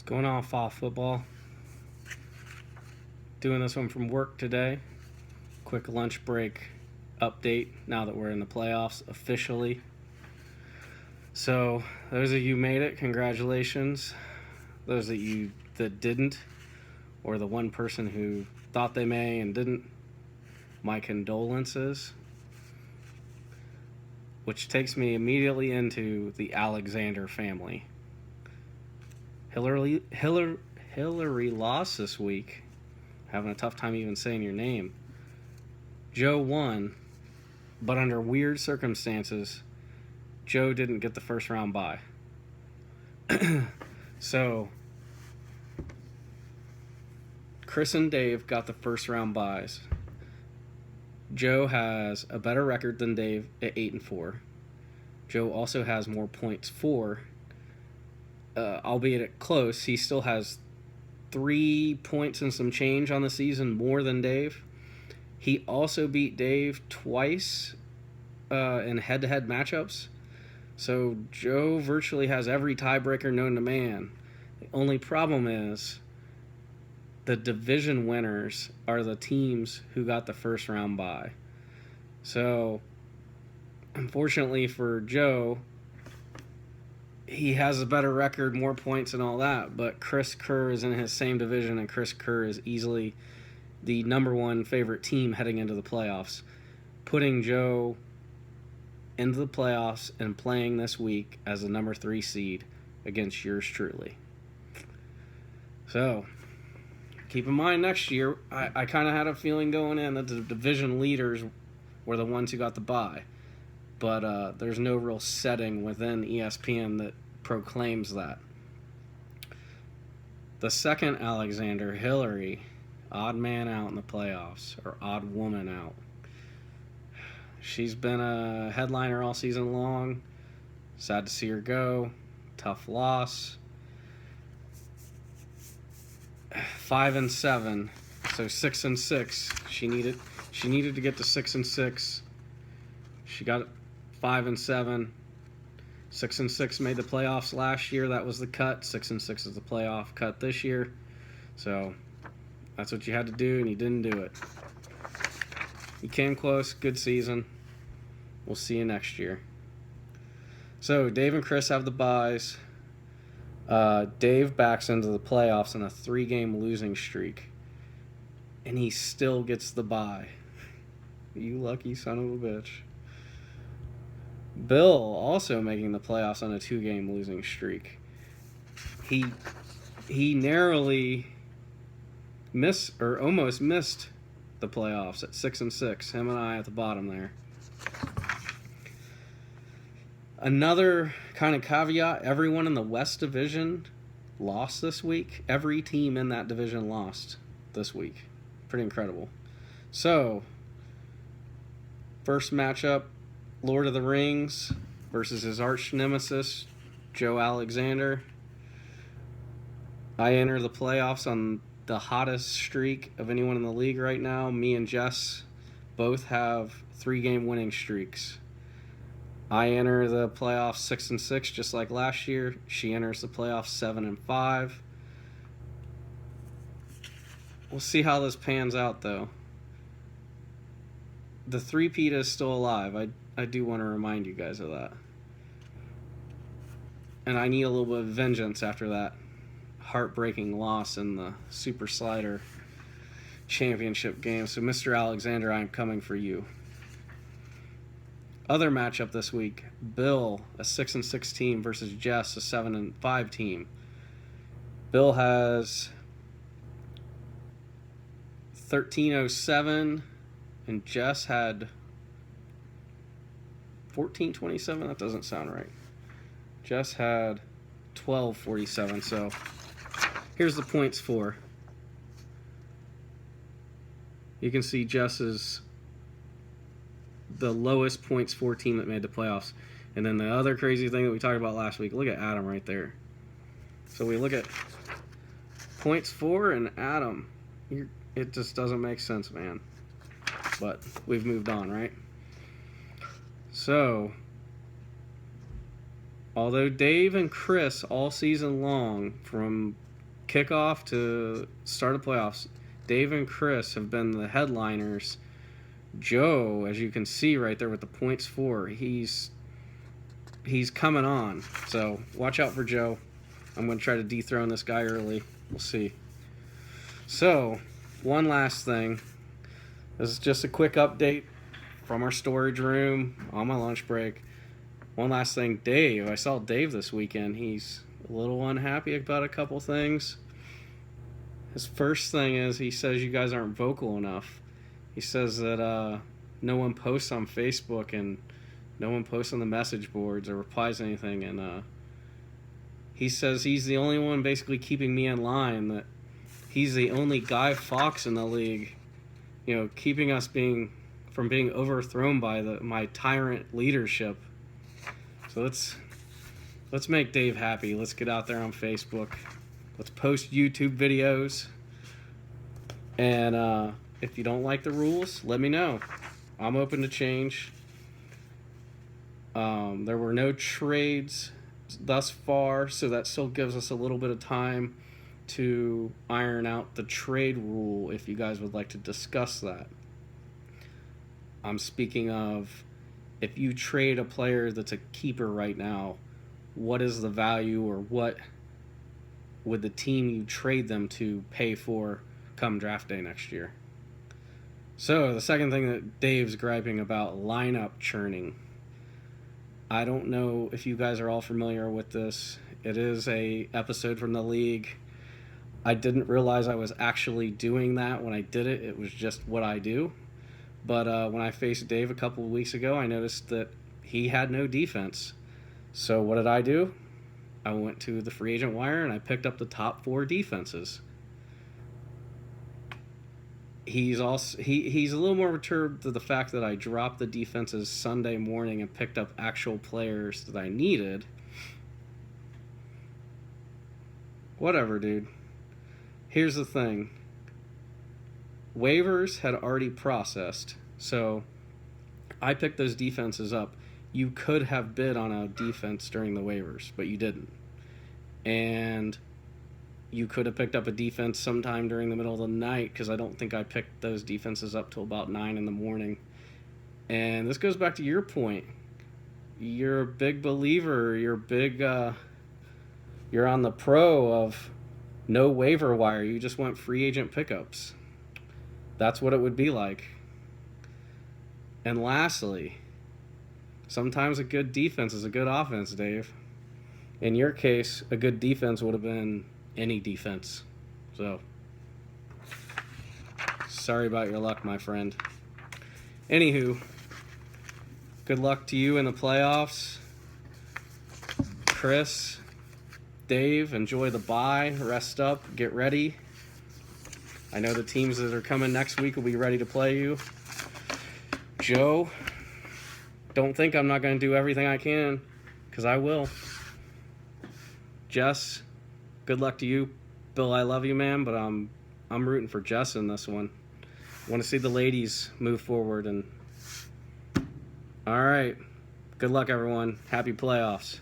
Going off fall football. Doing this one from work today. Quick lunch break update now that we're in the playoffs officially. So those of you made it, congratulations. Those of you that didn't, or the one person who thought they may and didn't, my condolences. Which takes me immediately into the Alexander family. Hillary lost this week. Having a tough time even saying your name. Joe won, but under weird circumstances, Joe didn't get the first round bye. So, Chris and Dave got the first round byes. Joe has a better record than Dave at 8-4. Joe also has more points for. Albeit at close, he still has 3 points and some change on the season more than Dave. He also beat Dave twice in head-to-head matchups. So Joe virtually has every tiebreaker known to man. The only problem is the division winners are the teams who got the first round bye. So unfortunately for Joe, he has a better record, more points and all that, but Chris Kerr is in his same division, and Chris Kerr is easily the number one favorite team heading into the playoffs, putting Joe into the playoffs and playing this week as the number 3 seed against yours truly. So, keep in mind next year, I kind of had a feeling going in that the division leaders were the ones who got the bye. But there's no real setting within ESPN that proclaims that. The second Alexander, Hillary, odd man out in the playoffs, or odd woman out. She's been a headliner all season long. Sad to see her go. Tough loss. 5-7, so 6-6. She needed to get to 6-6. She got 5-7. 6-6 made the playoffs last year. That was the cut. 6-6 is the playoff cut this year. So that's what you had to do, and you didn't do it. You came close. Good season. We'll see you next year. So Dave and Chris have the byes. Dave backs into the playoffs in a 3-game losing streak, and he still gets the bye. You lucky son of a bitch. Bill also making the playoffs on a 2-game losing streak. He narrowly almost missed the playoffs at 6-6. Him and I at the bottom there. Another kind of caveat, everyone in the West Division lost this week. Every team in that division lost this week. Pretty incredible. So, first matchup, Lord of the Rings versus his arch nemesis, Joe Alexander. I enter the playoffs on the hottest streak of anyone in the league right now. Me and Jess both have 3-game winning streaks. I enter the playoffs 6-6 just like last year. She enters the playoffs 7-5. We'll see how this pans out though. The three-peat is still alive. I do want to remind you guys of that. And I need a little bit of vengeance after that heartbreaking loss in the Super Slider Championship game. So, Mr. Alexander, I'm coming for you. Other matchup this week, Bill, a 6-6 team versus Jess, a 7-5 team. Bill has 13-07, and Jess had 14-27. That doesn't sound right. Jess had 12-47. So here's the points for. You can see Jess is the lowest points for team that made the playoffs. And then the other crazy thing that we talked about last week, look at Adam right there. So we look at points for and Adam. It just doesn't make sense, man. But we've moved on, right? So, although Dave and Chris all season long, from kickoff to start of playoffs, Dave and Chris have been the headliners. Joe, as you can see right there with the points for, he's coming on. So watch out for Joe. I'm going to try to dethrone this guy early. We'll see. So, one last thing. This is just a quick update from our storage room on my lunch break. One last thing, Dave. I saw Dave this weekend. He's a little unhappy about a couple things. His first thing is he says you guys aren't vocal enough. He says that no one posts on Facebook and no one posts on the message boards or replies anything. And he says he's the only one basically keeping me in line, that he's the only Guy Fawkes in the league, you know, keeping us from being overthrown by my tyrant leadership. So let's make Dave happy. Let's get out there on Facebook. Let's post YouTube videos. And if you don't like the rules, let me know. I'm open to change. There were no trades thus far, so that still gives us a little bit of time to iron out the trade rule if you guys would like to discuss that. I'm speaking of, if you trade a player that's a keeper right now, what is the value, or what would the team you trade them to pay for come draft day next year? So the second thing that Dave's griping about, lineup churning. I don't know if you guys are all familiar with this. It is a episode from the league. I didn't realize I was actually doing that when I did it. It was just what I do. But when I faced Dave a couple of weeks ago, I noticed that he had no defense. So what did I do? I went to the free agent wire and I picked up the top 4 defenses. He's a little more perturbed to the fact that I dropped the defenses Sunday morning and picked up actual players that I needed. Whatever, dude. Here's the thing. Waivers had already processed, so I picked those defenses up. You could have bid on a defense during the waivers, but you didn't. And you could have picked up a defense sometime during the middle of the night, because I don't think I picked those defenses up till about 9 in the morning. And this goes back to your point. You're a big believer. You're on the pro of no waiver wire. You just want free agent pickups. That's what it would be like. And lastly, sometimes a good defense is a good offense, Dave. In your case, a good defense would have been any defense. So, sorry about your luck, my friend. Anywho, good luck to you in the playoffs. Chris, Dave, enjoy the bye. Rest up. Get ready. I know the teams that are coming next week will be ready to play you. Joe, don't think I'm not going to do everything I can, because I will. Jess, good luck to you. Bill, I love you, man, but I'm rooting for Jess in this one. I want to see the ladies move forward. And all right, good luck, everyone. Happy playoffs.